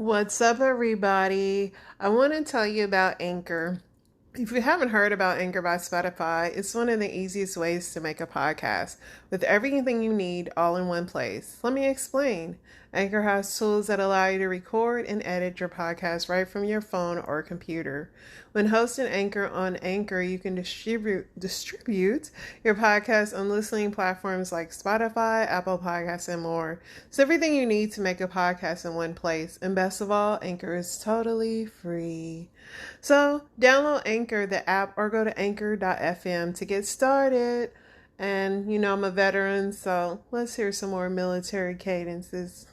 What's up, everybody? I want to tell you about Anchor. If you haven't heard about Anchor by Spotify, it's one of the easiest ways to make a podcast with everything you need all in one place. Let me explain. Anchor has tools that allow you to record and edit your podcast right from your phone or computer. When hosting Anchor on Anchor, you can distribute your podcast on listening platforms like Spotify, Apple Podcasts, and more. It's everything you need to make a podcast in one place. And best of all, Anchor is totally free. So download Anchor, the app, or go to anchor.fm to get started. And I'm a veteran, so let's hear some more military cadences.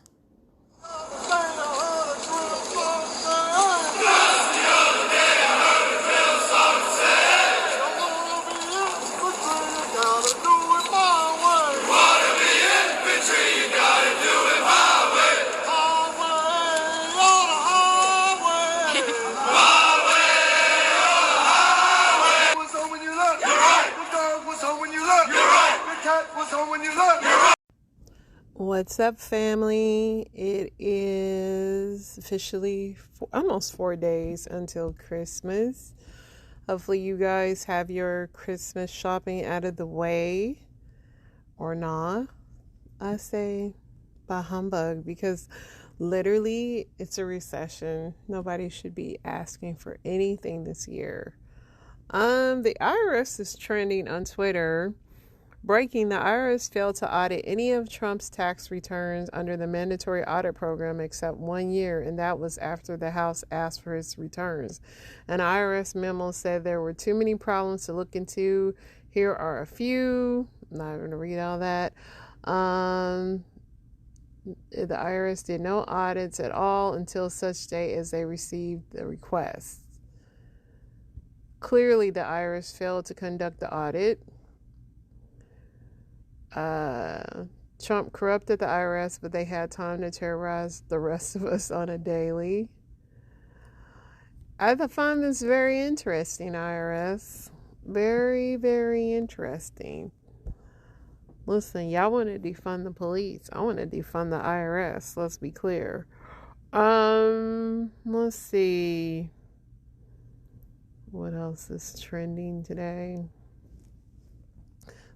What's up, family? It is officially almost 4 days until Christmas. Hopefully you guys have your Christmas shopping out of the way or not. I say by humbug because literally it's a recession. Nobody should be asking for anything this year. The IRS is trending on Twitter. Breaking, the IRS failed to audit any of Trump's tax returns under the mandatory audit program except 1 year, and that was after the House asked for his returns. An IRS memo said there were too many problems to look into. Here are a few. I'm not going to read all that. The IRS did no audits at all until such day as they received the request. Clearly, the IRS failed to conduct the audit. Trump corrupted the IRS, but they had time to terrorize the rest of us on a daily. I find this very interesting, IRS. Very, very interesting. Listen, y'all want to defund the police. I want to defund the IRS. Let's be clear. Let's see. What else is trending today?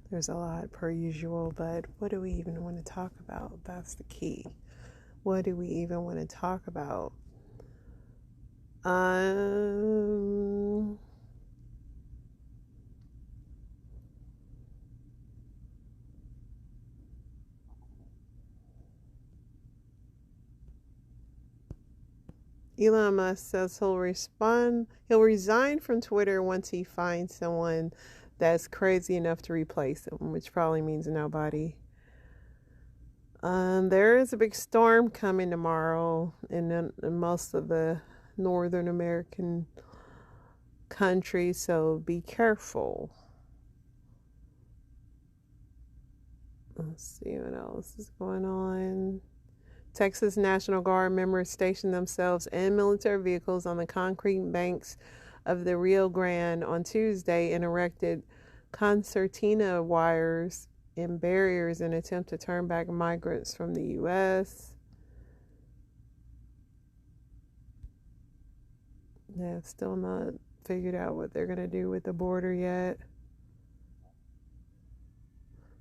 There's a lot per usual, but what do we even want to talk about? That's the key. What do we even want to talk about? Elon Musk says he'll resign from Twitter once he finds someone that's crazy enough to replace him, which probably means nobody. There is a big storm coming tomorrow in most of the Northern American countries, so be careful. Let's see what else is going on. Texas National Guard members stationed themselves in military vehicles on the concrete banks of the Rio Grande on Tuesday and erected concertina wires and barriers in an attempt to turn back migrants from the U.S. They have still not figured out what they're going to do with the border yet.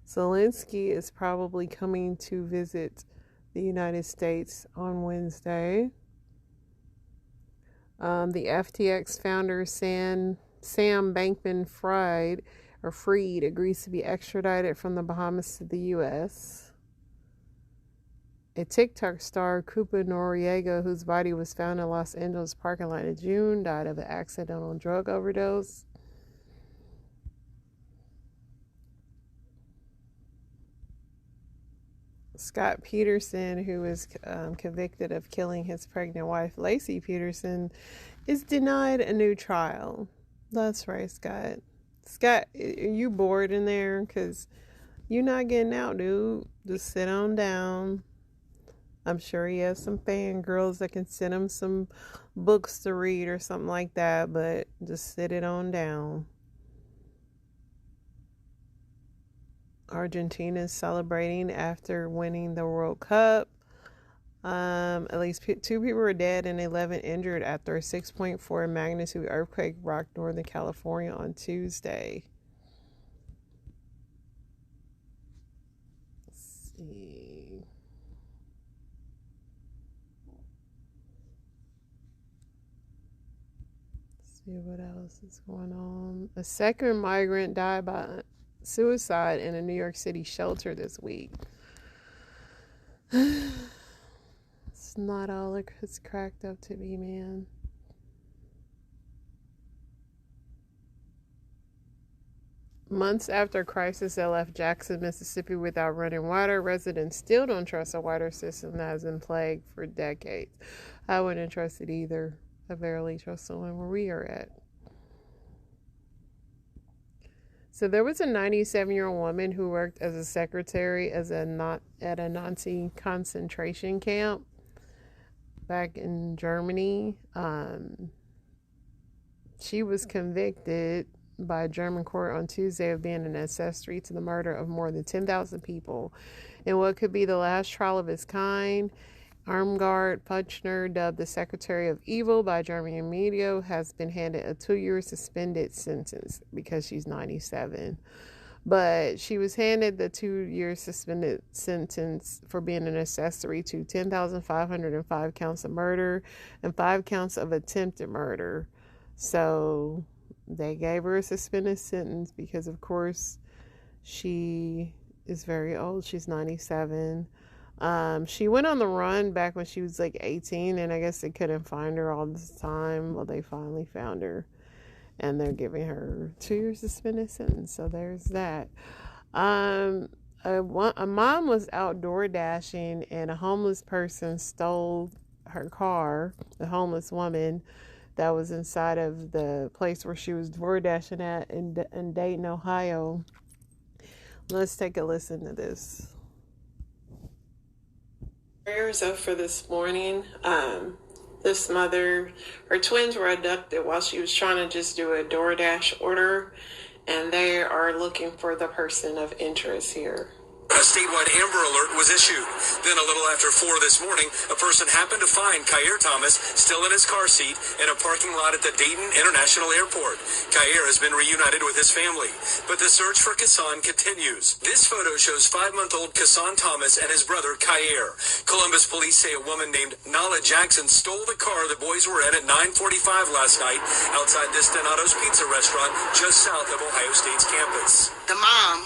Zelensky is probably coming to visit the United States on Wednesday. The FTX founder Sam Bankman-Fried agrees to be extradited from the Bahamas to the U.S. A TikTok star, Krupa Noriega, whose body was found in Los Angeles parking lot in June, died of an accidental drug overdose. Scott Peterson, who was convicted of killing his pregnant wife, Lacey Peterson, is denied a new trial. That's right, Scott. Scott, are you bored in there? Because you're not getting out, dude. Just sit on down. I'm sure he has some fangirls that can send him some books to read or something like that, but just sit it on down. Argentina is celebrating after winning the World Cup. At least two people were dead and 11 injured after a 6.4 magnitude earthquake rocked Northern California on Tuesday. Let's see. See what else is going on. A second migrant died by suicide in a New York City shelter this week. It's not all it's cracked up to be, man. Months after a crisis that left Jackson, Mississippi without running water, residents still don't trust a water system that has been plagued for decades. I wouldn't trust it either. I barely trust the one where we are at. So there was a 97-year-old woman who worked as a secretary at a Nazi concentration camp back in Germany. She was convicted by a German court on Tuesday of being an accessory to the murder of more than 10,000 people in what could be the last trial of its kind. Armgard Puchner, dubbed the Secretary of Evil by German media, has been handed a 2-year suspended sentence because she's 97. But she was handed the 2-year suspended sentence for being an accessory to 10,505 counts of murder and 5 counts of attempted murder. So they gave her a suspended sentence because, of course, she is very old. She's 97. She went on the run back when she was like 18, and I guess they couldn't find her all this time. Well, they finally found her, and they're giving her 2-year suspended sentence. So there's that. A mom was outdoor dashing, and a homeless person stole her car. The homeless woman that was inside of the place where she was door dashing at in Dayton, Ohio. Let's take a listen to this. Prayers up for this morning. This mother, her twins were abducted while she was trying to just do a DoorDash order, and they are looking for the person of interest here. A statewide Amber Alert was issued. Then a little after 4 this morning, a person happened to find Khair Thomas still in his car seat in a parking lot at the Dayton International Airport. Khair has been reunited with his family, but the search for Kasan continues. This photo shows 5-month-old Kasan Thomas and his brother Khair. Columbus police say a woman named Nala Jackson stole the car the boys were in at 9:45 last night outside this Donato's Pizza restaurant just south of Ohio State's campus. The mom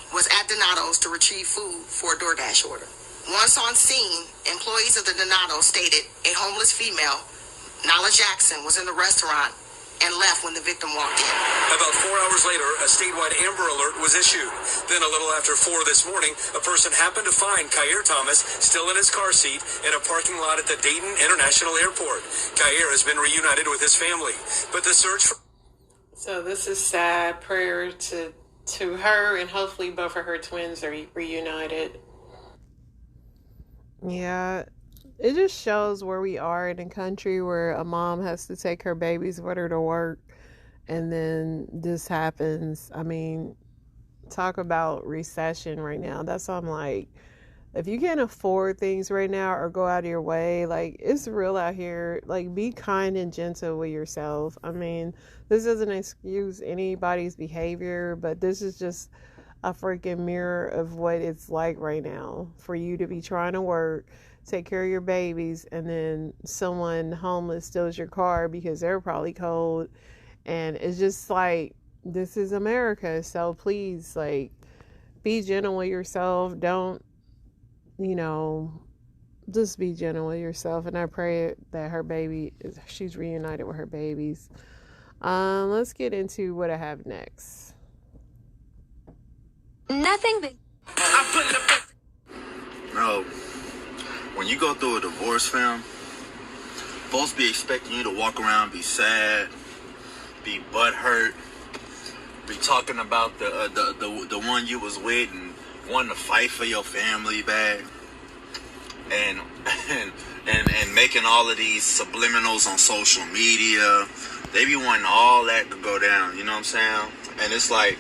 was at Donato's to retrieve food for a DoorDash order. Once on scene, employees of the Donato stated a homeless female, Nala Jackson, was in the restaurant and left when the victim walked in. About 4 hours later, a statewide Amber Alert was issued. Then a little after 4 this morning, a person happened to find Khair Thomas still in his car seat in a parking lot at the Dayton International Airport. Khair has been reunited with his family, but the search for... So this is sad. Prayer to her, and hopefully both of her twins are reunited. Yeah, it just shows where we are in a country where a mom has to take her babies with her to work, and then this happens. I mean, talk about recession right now. That's why I'm like, if you can't afford things right now or go out of your way, like, it's real out here. Like, be kind and gentle with yourself. I mean, this doesn't excuse anybody's behavior, but this is just a freaking mirror of what it's like right now for you to be trying to work, take care of your babies, and then someone homeless steals your car because they're probably cold. And it's just like, this is America. So please, like, be gentle with yourself. Don't, just be gentle with yourself. And I pray that she's reunited with her babies. Let's get into what I have next. Nothing but... No, when you go through a divorce, fam, folks be expecting you to walk around, be sad, be butthurt, be talking about the one you was with and wanting to fight for your family back, and making all of these subliminals on social media. They be wanting all that to go down, you know what I'm saying? And it's like,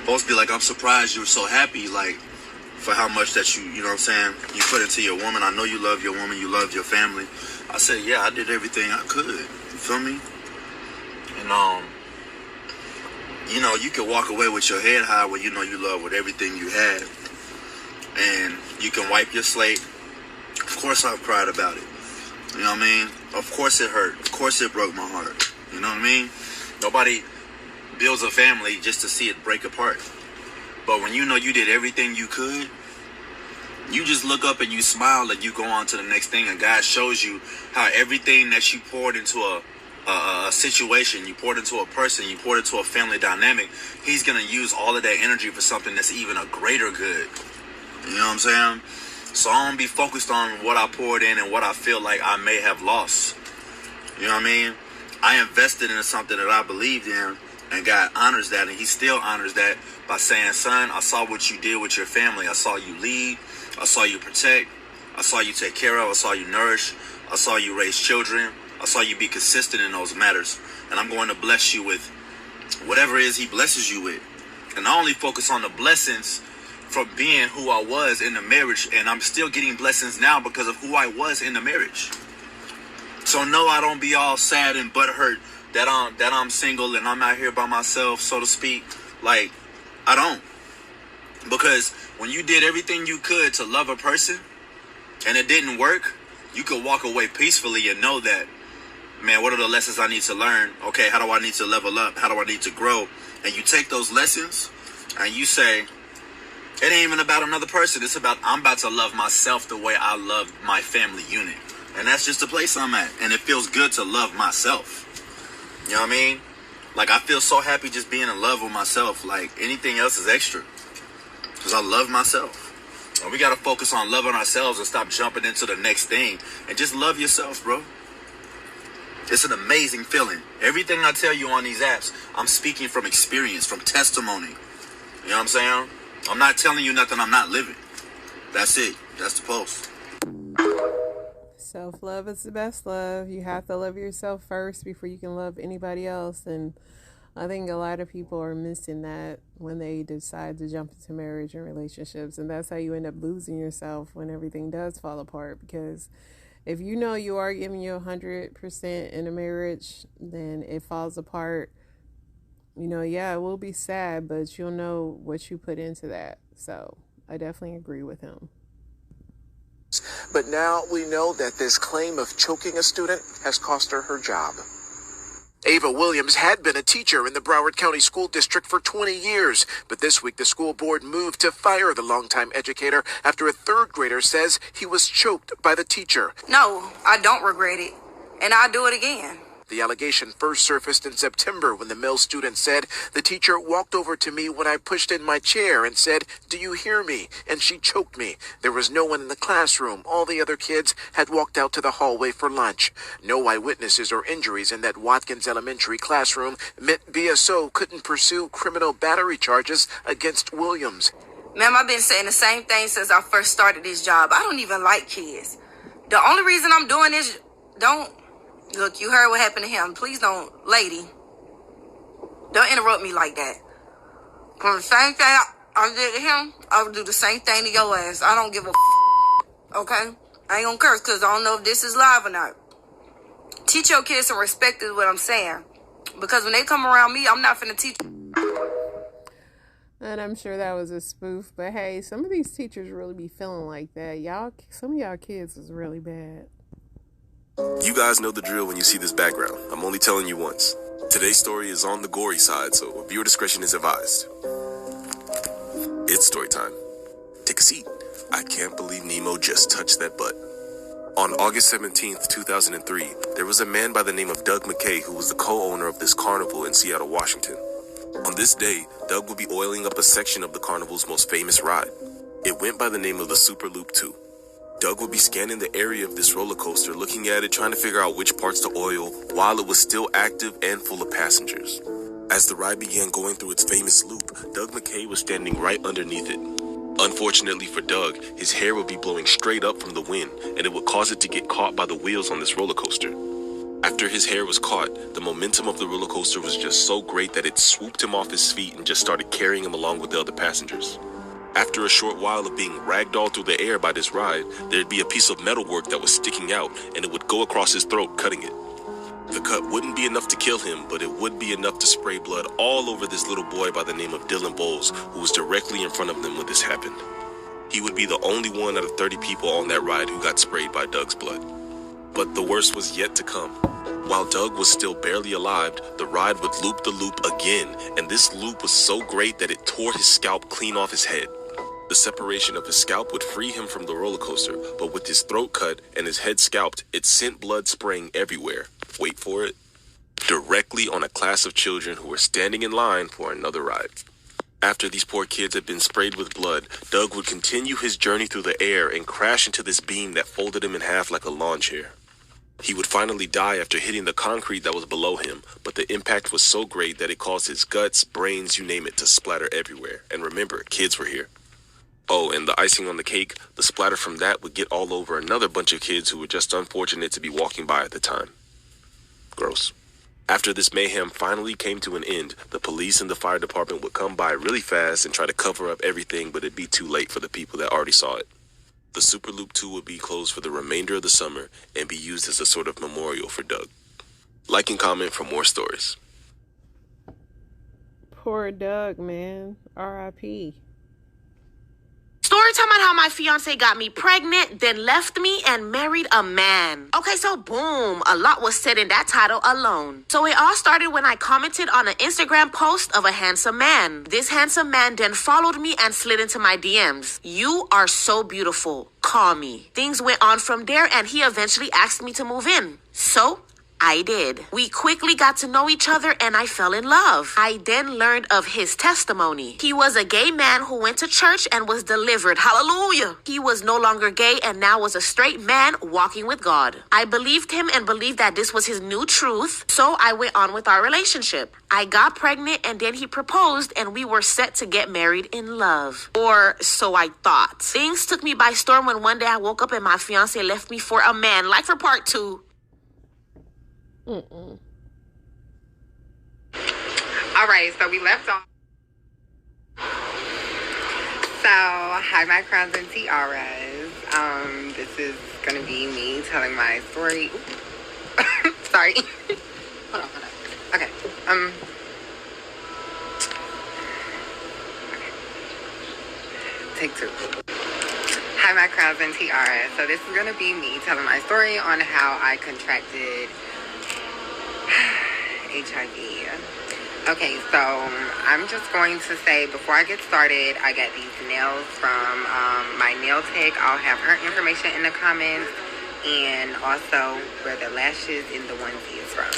folks be like, I'm surprised you're so happy. Like, for how much that you know what I'm saying, you put into your woman. I know you love your woman, you love your family. I said, yeah, I did everything I could. You feel me? And you know, you can walk away with your head high when you know you love with everything you had. And you can wipe your slate. Of course I've cried about it. You know what I mean? Of course it hurt. Of course it broke my heart. You know what I mean? Nobody builds a family just to see it break apart. But when you know you did everything you could, you just look up and you smile and you go on to the next thing. And God shows you how everything that you poured into a situation, you poured into a person, you poured into a family dynamic, he's going to use all of that energy for something that's even a greater good. You know what I'm saying? So I don't be focused on what I poured in and what I feel like I may have lost. You know what I mean? I invested in something that I believed in, and God honors that, and he still honors that by saying, son, I saw what you did with your family. I saw you lead. I saw you protect. I saw you take care of. I saw you nourish. I saw you raise children. I saw you be consistent in those matters. And I'm going to bless you with whatever it is he blesses you with. And I only focus on the blessings from being who I was in the marriage, and I'm still getting blessings now because of who I was in the marriage. So no, I don't be all sad and butthurt that I'm single and I'm out here by myself, so to speak. Like, I don't. Because when you did everything you could to love a person and it didn't work, you could walk away peacefully and know that, man, what are the lessons I need to learn? Okay, how do I need to level up? How do I need to grow? And you take those lessons and you say, it ain't even about another person. It's about, I'm about to love myself the way I love my family unit. And that's just the place I'm at. And it feels good to love myself. You know what I mean? Like, I feel so happy just being in love with myself. Like, anything else is extra. Because I love myself. And we got to focus on loving ourselves and stop jumping into the next thing. And just love yourself, bro. It's an amazing feeling. Everything I tell you on these apps, I'm speaking from experience, from testimony. You know what I'm saying? I'm not telling you nothing I'm not living. That's it. That's the post. Self-love is the best love. You have to love yourself first before you can love anybody else. And I think a lot of people are missing that when they decide to jump into marriage and relationships. And that's how you end up losing yourself when everything does fall apart. Because if you know you are giving you 100% in a marriage, then it falls apart. You know, yeah, it will be sad, but you'll know what you put into that. So I definitely agree with him. But now we know that this claim of choking a student has cost her her job. Ava Williams had been a teacher in the Broward County School District for 20 years, but this week the school board moved to fire the longtime educator after a third grader says he was choked by the teacher. No, I don't regret it, and I'll do it again. The allegation first surfaced in September when the male student said the teacher walked over to me when I pushed in my chair and said, "Do you hear me?" And she choked me. There was no one in the classroom. All the other kids had walked out to the hallway for lunch. No eyewitnesses or injuries in that Watkins Elementary classroom meant BSO couldn't pursue criminal battery charges against Williams. Ma'am, I've been saying the same thing since I first started this job. I don't even like kids. The only reason I'm doing this, look, you heard what happened to him. Please don't, lady. Don't interrupt me like that. For the same thing I did to him, I would do the same thing to your ass. I don't give a okay? I ain't gonna curse because I don't know if this is live or not. Teach your kids some respect is what I'm saying. Because when they come around me, I'm not finna teach. And I'm sure that was a spoof. But hey, some of these teachers really be feeling like that. Some of y'all kids is really bad. You guys know the drill when you see this background. I'm only telling you once. Today's story is on the gory side, so viewer discretion is advised. It's story time. Take a seat. I can't believe Nemo just touched that butt. On August 17th, 2003, there was a man by the name of Doug McKay who was the co-owner of this carnival in Seattle, Washington. On this day, Doug would be oiling up a section of the carnival's most famous ride. It went by the name of the Super Loop 2. Doug would be scanning the area of this roller coaster, looking at it, trying to figure out which parts to oil while it was still active and full of passengers. As the ride began going through its famous loop, Doug McKay was standing right underneath it. Unfortunately for Doug, his hair would be blowing straight up from the wind, and it would cause it to get caught by the wheels on this roller coaster. After his hair was caught, the momentum of the roller coaster was just so great that it swooped him off his feet and just started carrying him along with the other passengers. After a short while of being ragdolled through the air by this ride, there'd be a piece of metalwork that was sticking out, and it would go across his throat, cutting it. The cut wouldn't be enough to kill him, but it would be enough to spray blood all over this little boy by the name of Dylan Bowles, who was directly in front of them when this happened. He would be the only one out of 30 people on that ride who got sprayed by Doug's blood. But the worst was yet to come. While Doug was still barely alive, the ride would loop the loop again, and this loop was so great that it tore his scalp clean off his head. The separation of his scalp would free him from the roller coaster, but with his throat cut and his head scalped, it sent blood spraying everywhere. Wait for it. Directly on a class of children who were standing in line for another ride. After these poor kids had been sprayed with blood, Doug would continue his journey through the air and crash into this beam that folded him in half like a lawn chair. He would finally die after hitting the concrete that was below him, but the impact was so great that it caused his guts, brains, you name it, to splatter everywhere. And remember, kids were here. Oh, and the icing on the cake, the splatter from that would get all over another bunch of kids who were just unfortunate to be walking by at the time. Gross. After this mayhem finally came to an end, the police and the fire department would come by really fast and try to cover up everything, but it'd be too late for the people that already saw it. The Superloop 2 would be closed for the remainder of the summer and be used as a sort of memorial for Doug. Like and comment for more stories. Poor Doug, man. R.I.P. Story time about how my fiance got me pregnant, then left me and married a man. Okay, so boom, a lot was said in that title alone. So it all started when I commented on an Instagram post of a handsome man. This handsome man then followed me and slid into my DMs. "You are so beautiful. Call me." Things went on from there and he eventually asked me to move in. So I did. We quickly got to know each other and I fell in love. I then learned of his testimony. He was a gay man who went to church and was delivered. Hallelujah. He was no longer gay and now was a straight man walking with God. I believed him and believed that this was his new truth, so I went on with our relationship. I got pregnant and then he proposed and we were set to get married in love. Or so I thought. Things took me by storm when one day I woke up and my fiance left me for a man. Like for part 2. Mm-mm. All right, so we left off. So, hi, my crowns and tiaras. This is gonna be me telling my story. Sorry. hold on. Okay. Take 2. Hi, my crowns and tiaras. So this is gonna be me telling my story on how I contracted HIV. Okay, so I'm just going to say before I get started, I got these nails from my nail tech. I'll have her information in the comments and also where the lashes in the onesie is from.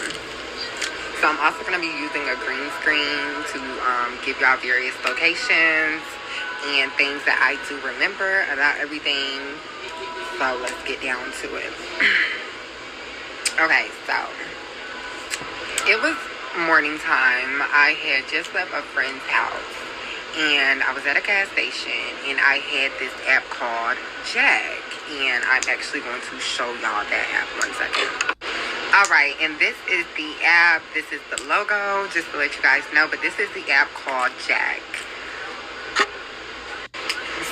So I'm also going to be using a green screen to give y'all various locations and things that I do remember about everything. So let's get down to it. Okay, so it was morning time. I had just left a friend's house and I was at a gas station and I had this app called Jag, and I'm actually going to show y'all that app. 1 second. Alright, and this is the app. This is the logo, just to let you guys know, but this is the app called Jag.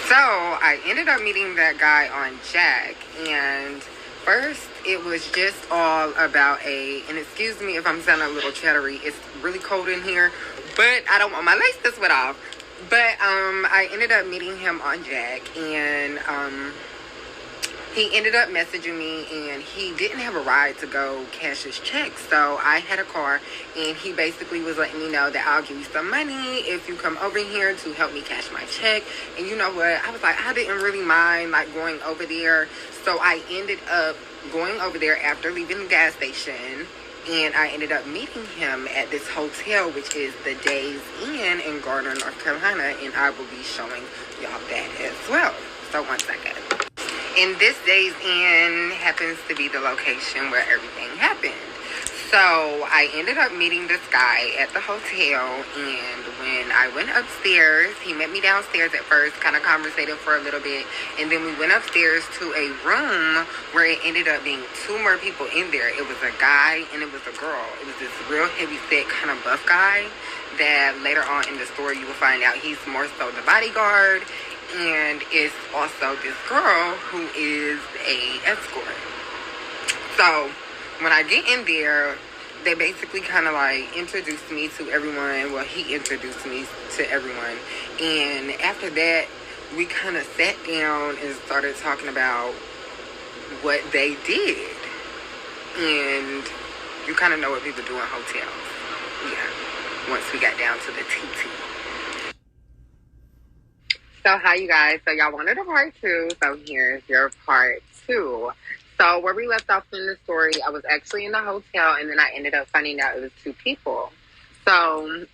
So I ended up meeting that guy on Jag, and first, it was just all about and excuse me if I'm sounding a little chattery, it's really cold in here, but I don't want my lace to sweat off. But I ended up meeting him on Jag, and he ended up messaging me, and he didn't have a ride to go cash his check, so I had a car, and he basically was letting me know that I'll give you some money if you come over here to help me cash my check. And you know what, I was like, I didn't really mind like going over there, so I ended up going over there after leaving the gas station, and I ended up meeting him at this hotel, which is the Days Inn in Gardner, North Carolina, and I will be showing y'all that as well. So 1 second. And this Days Inn happens to be the location where everything happened. So I ended up meeting this guy at the hotel, and when I went upstairs, he met me downstairs at first, kind of conversated for a little bit, and then we went upstairs to a room where it ended up being 2 more people in there. It was a guy and it was a girl. It was this real heavy set kind of buff guy that later on in the story you will find out he's more so the bodyguard, And it's also this girl who is a escort. So when I get in there, they basically kind of like introduced me to everyone. Well, he introduced me to everyone. And after that, we kind of sat down and started talking about what they did. And you kind of know what people do in hotels. Yeah. Once we got down to the TT. So, hi, you guys. So, y'all wanted a part 2. So, here's your part 2. So, where we left off in the story, I was actually in the hotel, and then I ended up finding out it was 2 people. So,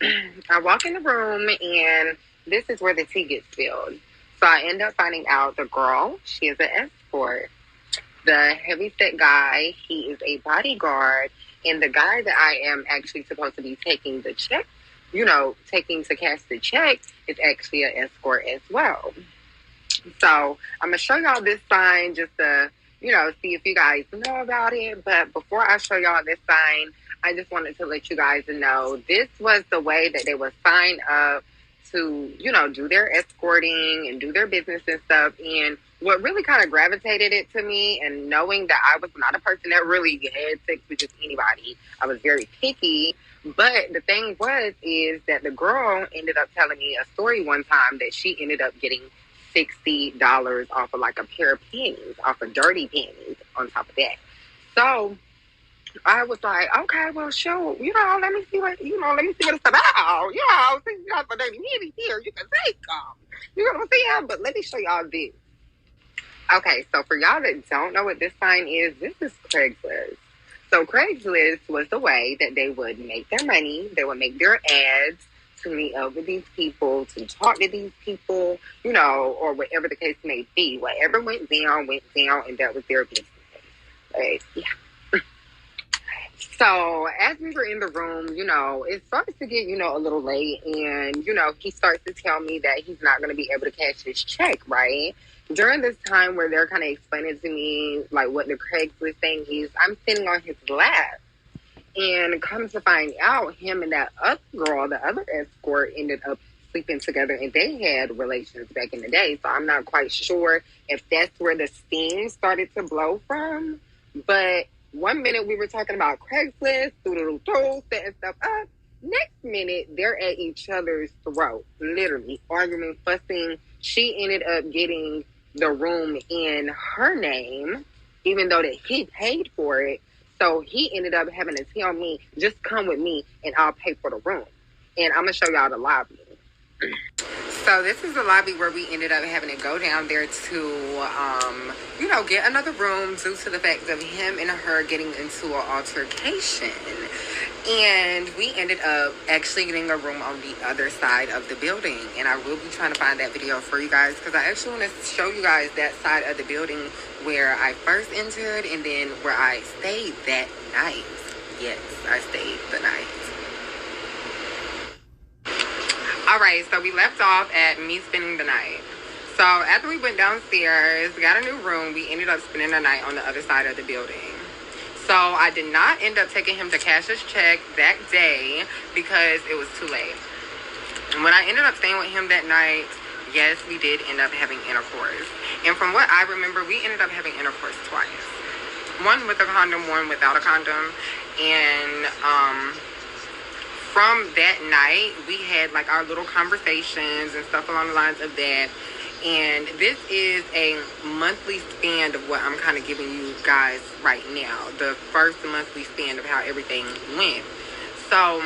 I walk in the room, and this is where the tea gets spilled. So, I end up finding out the girl, she is an escort. The heavyset guy, he is a bodyguard. And the guy that I am actually supposed to be taking the check, taking to cash the check, is actually an escort as well. So, I'm going to show y'all this sign just to, see if you guys know about it. But before I show y'all this sign, I just wanted to let you guys know this was the way that they would sign up to, do their escorting and do their business and stuff. And what really kind of gravitated it to me, and knowing that I was not a person that really had sex with just anybody, I was very picky. But the thing is that the girl ended up telling me a story one time that she ended up getting $60 off of like a pair of panties, off of dirty panties on top of that. So I was like, okay, well, shoot, let me see what it's about. Since you got the dirty panties here, you can take them. You know what I'm saying? But let me show y'all this. Okay, so for y'all that don't know what this sign is, this is Craigslist. So Craigslist was the way that they would make their money. They would make their ads to meet up with these people, to talk to these people, or whatever the case may be. Whatever went down, and that was their business. But, yeah. So as we were in the room, it starts to get, a little late. And, he starts to tell me that he's not going to be able to cash his check, right? During this time where they're kind of explaining to me, like, what the Craigslist thing is, I'm sitting on his lap. And come to find out, him and that other girl, the other escort, ended up sleeping together, and they had relations back in the day. So I'm not quite sure if that's where the steam started to blow from. But 1 minute we were talking about Craigslist, setting stuff up. Next minute, they're at each other's throat, literally arguing, fussing. She ended up getting the room in her name, even though that he paid for it. So he ended up having to tell me, just come with me and I'll pay for the room. And I'm going to show y'all the lobby. So this is the lobby where we ended up having to go down there to, get another room due to the fact of him and her getting into an altercation. And we ended up actually getting a room on the other side of the building. And I will be trying to find that video for you guys, because I actually want to show you guys that side of the building where I first entered and then where I stayed that night. Yes, I stayed the night. All right, so we left off at me spending the night. So after we went downstairs, we got a new room, we ended up spending the night on the other side of the building. So I did not end up taking him to cash his check that day because it was too late. And when I ended up staying with him that night, yes, we did end up having intercourse. And from what I remember, we ended up having intercourse twice. One with a condom, one without a condom. And from that night, we had like our little conversations and stuff along the lines of that. And this is a monthly span of what I'm kind of giving you guys right now. The first monthly span of how everything went. So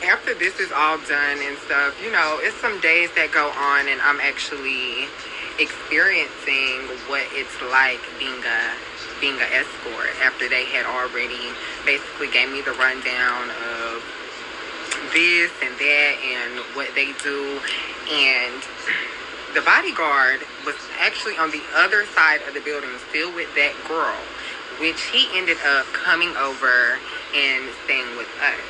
after this is all done and stuff, it's some days that go on and I'm actually experiencing what it's like being an escort after they had already basically gave me the rundown of this and that and what they do. And the bodyguard was actually on the other side of the building, still with that girl, which he ended up coming over and staying with us.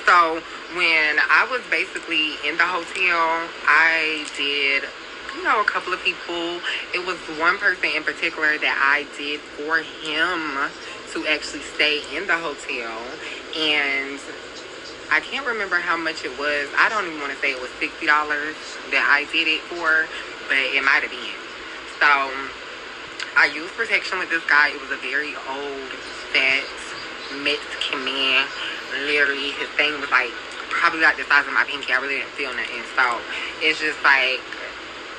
So when I was basically in the hotel, I did, a couple of people. It was one person in particular that I did for him to actually stay in the hotel. And I can't remember how much it was. I don't even want to say it was $60 that I did it for, but it might have been. So I used protection with this guy. It was a very old, fat Mexican man. Literally, his thing was like probably like the size of my pinky. I really didn't feel nothing. So it's just like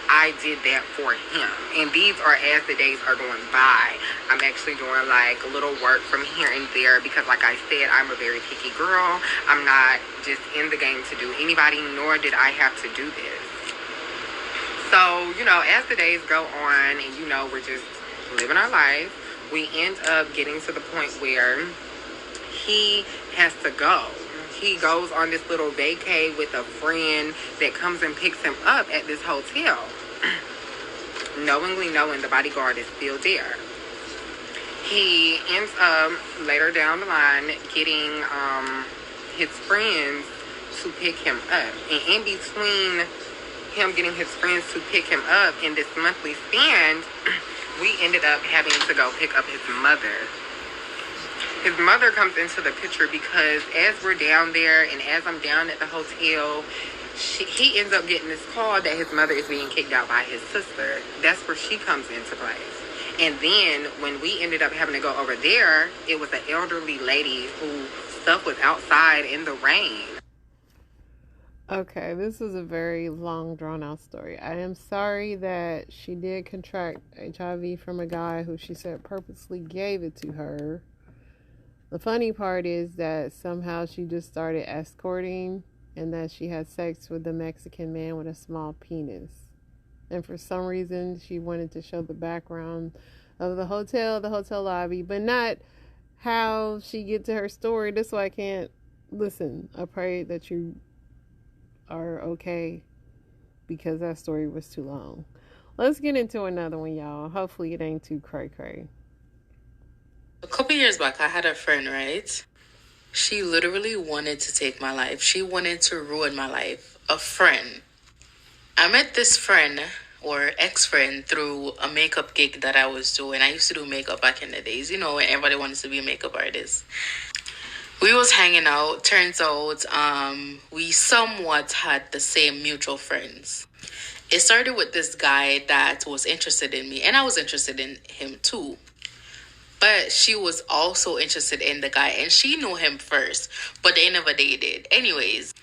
I did that for him. And these are as the days are going by. I'm actually doing like a little work from here and there because like I said, I'm a very picky girl. I'm not just in the game to do anybody, nor did I have to do this. So, you know, as the days go on and, you know, we're just living our life, we end up getting to the point where he has to go. He goes on this little vacay with a friend that comes and picks him up at this hotel, knowingly knowing the bodyguard is still there. He ends up later down the line getting his friends to pick him up. And in between him getting his friends to pick him up in this monthly stand, we ended up having to go pick up his mother. His mother comes into the picture because as we're down there and as I'm down at the hotel, he ends up getting this call that his mother is being kicked out by his sister. That's where she comes into place. And then when we ended up having to go over there, it was an elderly lady who stuff was outside in the rain. Okay, this is a very long, drawn-out story. I am sorry that she did contract HIV from a guy who she said purposely gave it to her. The funny part is that somehow she just started escorting and that she had sex with the Mexican man with a small penis. And for some reason, she wanted to show the background of the hotel lobby, but not how she get to her story. That's why I can't listen. I pray that you are okay because that story was too long. Let's get into another one, y'all. Hopefully it ain't too cray-cray. A couple years back, I had a friend, right? She literally wanted to take my life. She wanted to ruin my life. A friend. I met this friend or ex-friend through a makeup gig that I was doing. I used to do makeup back in the days, you know, when everybody wanted to be a makeup artist. We was hanging out. Turns out we somewhat had the same mutual friends. It started with this guy that was interested in me, and I was interested in him too. But she was also interested in the guy, and she knew him first, but they never dated. Anyways,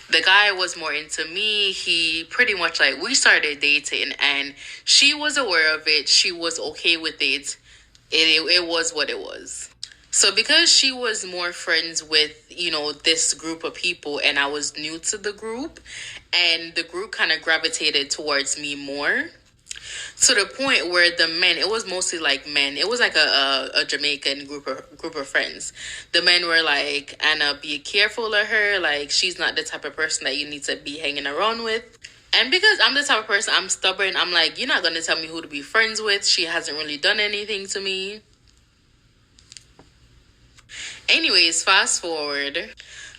the guy was more into me. He pretty much like, we started dating, and she was aware of it. She was okay with it. It was what it was. So because she was more friends with, you know, this group of people, and I was new to the group, and the group kind of gravitated towards me more, to the point where the men, it was mostly like men. It was like a Jamaican group of friends. The men were like, Anna, be careful of her. Like, she's not the type of person that you need to be hanging around with. And because I'm the type of person, I'm stubborn. I'm like, you're not going to tell me who to be friends with. She hasn't really done anything to me. Anyways, fast forward.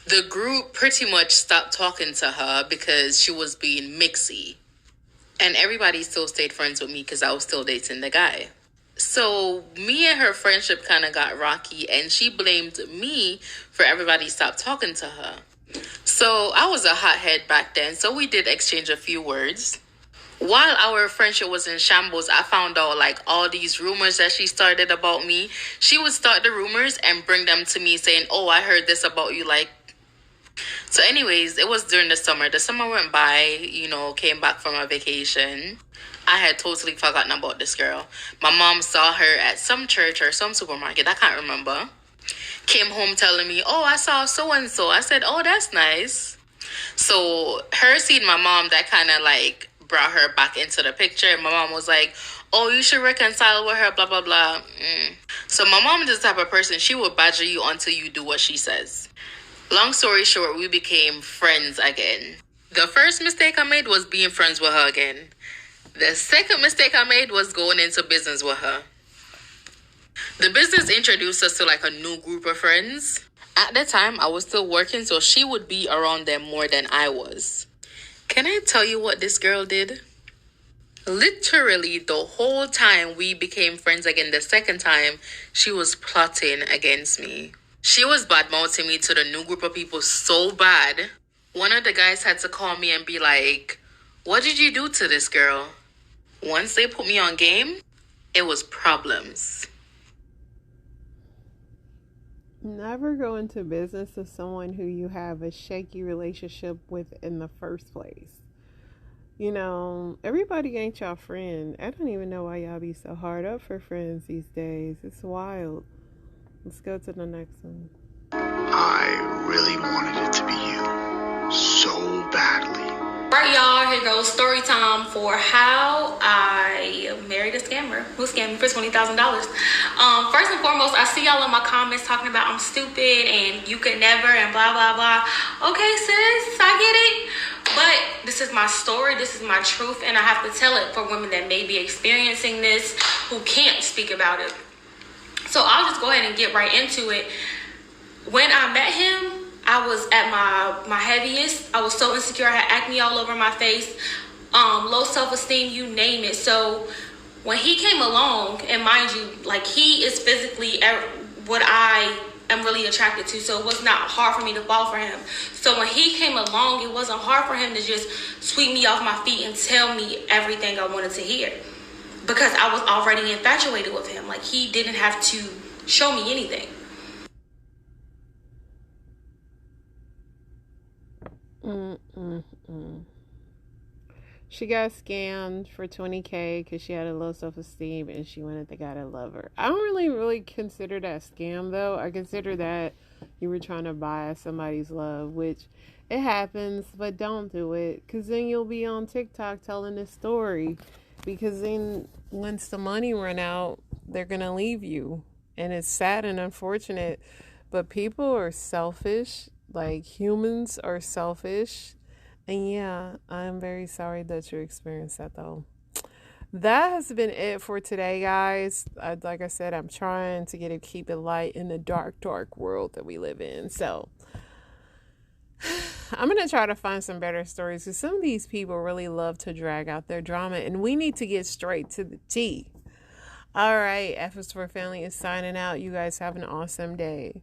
The group pretty much stopped talking to her because she was being mixy. And everybody still stayed friends with me because I was still dating the guy. So me and her friendship kind of got rocky, and she blamed me for everybody stopped talking to her. So I was a hothead back then, so we did exchange a few words. While our friendship was in shambles, I found out like all these rumors that she started about me. She would start the rumors and bring them to me saying, oh, I heard this about you, like. So anyways, it was during the summer. The summer went by, you know, came back from a vacation. I had totally forgotten about this girl. My mom saw her at some church or some supermarket. I can't remember. Came home telling me, oh, I saw so-and-so. I said, oh, that's nice. So her seeing my mom, that kind of like brought her back into the picture. And my mom was like, oh, you should reconcile with her, blah, blah, blah. So my mom is the type of person, she will badger you until you do what she says. Long story short, we became friends again. The first mistake I made was being friends with her again. The second mistake I made was going into business with her. The business introduced us to like a new group of friends. At the time, I was still working, so she would be around them more than I was. Can I tell you what this girl did? Literally, the whole time we became friends again, the second time, she was plotting against me. She was bad mouthing me to the new group of people so bad. One of the guys had to call me and be like, what did you do to this girl? Once they put me on game, it was problems. Never go into business with someone who you have a shaky relationship with in the first place. You know, everybody ain't y'all friend. I don't even know why y'all be so hard up for friends these days. It's wild. Let's go to the next one. I really wanted it to be you so badly. Right, y'all, here goes story time for how I married a scammer who scammed me for $20,000. First and foremost, I see y'all in my comments talking about I'm stupid and you could never and blah, blah, blah. Okay, sis, I get it. But this is my story, this is my truth, and I have to tell it for women that may be experiencing this who can't speak about it. So I'll just go ahead and get right into it. When I met him, I was at my heaviest. I was so insecure. I had acne all over my face, low self-esteem, you name it. So when he came along, and mind you, like, he is physically what I am really attracted to. So it was not hard for me to fall for him. So when he came along, it wasn't hard for him to just sweep me off my feet and tell me everything I wanted to hear. Because I was already infatuated with him. Like, he didn't have to show me anything. She got scammed for $20K because she had a low self-esteem and she wanted the guy to love her. I don't really consider that scam, though. I consider that you were trying to buy somebody's love, which it happens, but don't do it, because then you'll be on TikTok telling this story, because then once the money run out, they're going to leave you, and it's sad and unfortunate, but people are selfish. Like, humans are selfish. And yeah, I'm very sorry that you experienced that, though. That has been it for today, guys. Like I said, I'm trying to keep it light in the dark, dark world that we live in. So I'm going to try to find some better stories, because some of these people really love to drag out their drama, and we need to get straight to the T. All right, F is for Family is signing out. You guys have an awesome day.